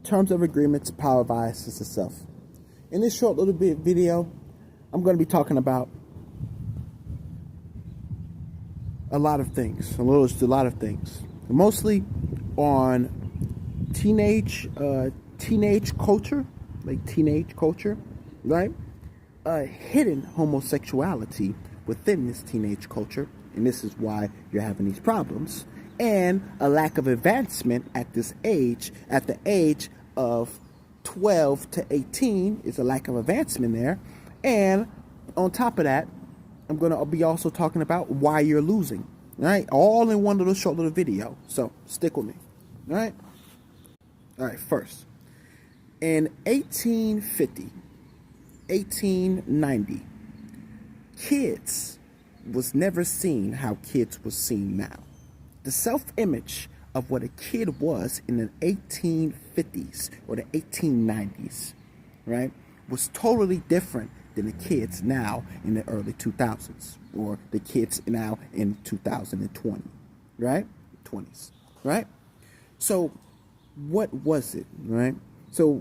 Terms of agreements, power biases itself. In this short little bit video, I'm going to be talking about a lot of things, mostly on teenage culture, right? Hidden homosexuality within this teenage culture, and this is why you're having these problems, and a lack of advancement at this age. At the age of 12 to 18 is a lack of advancement there, and on top of that, I'm going to be also talking about why you're losing, right? All in one little short little video, so stick with me, all right? All right, first, in 1890, kids was never seen how kids was seen now. The self-image of what a kid was in the 1850s or the 1890s, right, was totally different than the kids now in the early 2000s or the kids now in 2020, right? 20s, right? So what was it, right? So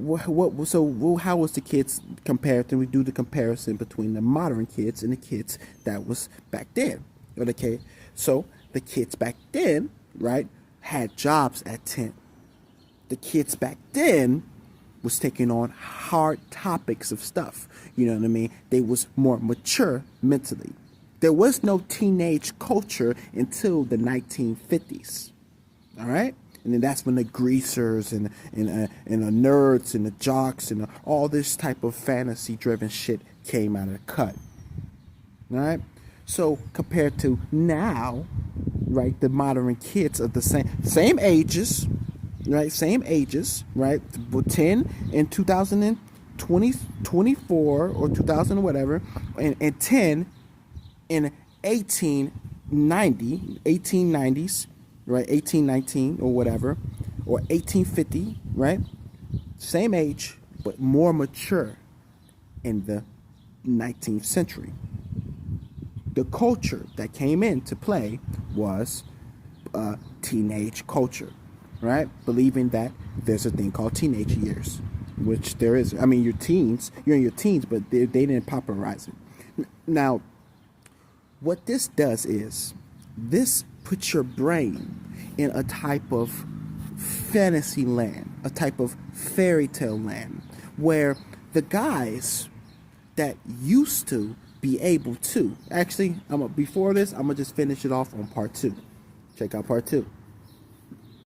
how was the kids compared to, we do the comparison between the modern kids and the kids that was back then, okay? So the kids back then, right, had jobs at 10. The kids back then was taking on hard topics of stuff, you know what I mean? They was more mature mentally. There was no teenage culture until the 1950s, all right? And then that's when the greasers and the nerds and the jocks and all this type of fantasy-driven shit came out of the cut. All right? So compared to now, right, the modern kids are the same ages, right? Same ages, right? 10 in 2024 or 2000 or whatever, and 10 in 1890s. Right, 1819 or whatever, or 1850, right? Same age, but more mature in the 19th century. The culture that came into play was teenage culture, right? Believing that there's a thing called teenage years, which there is. I mean, you're in your teens, but they didn't popularize it. Now, what this does is, this puts your brain in a type of fantasy land, a type of fairy tale land, where the guys that used to be able to, actually, before this, I'm gonna just finish it off on part 2. Check out part 2.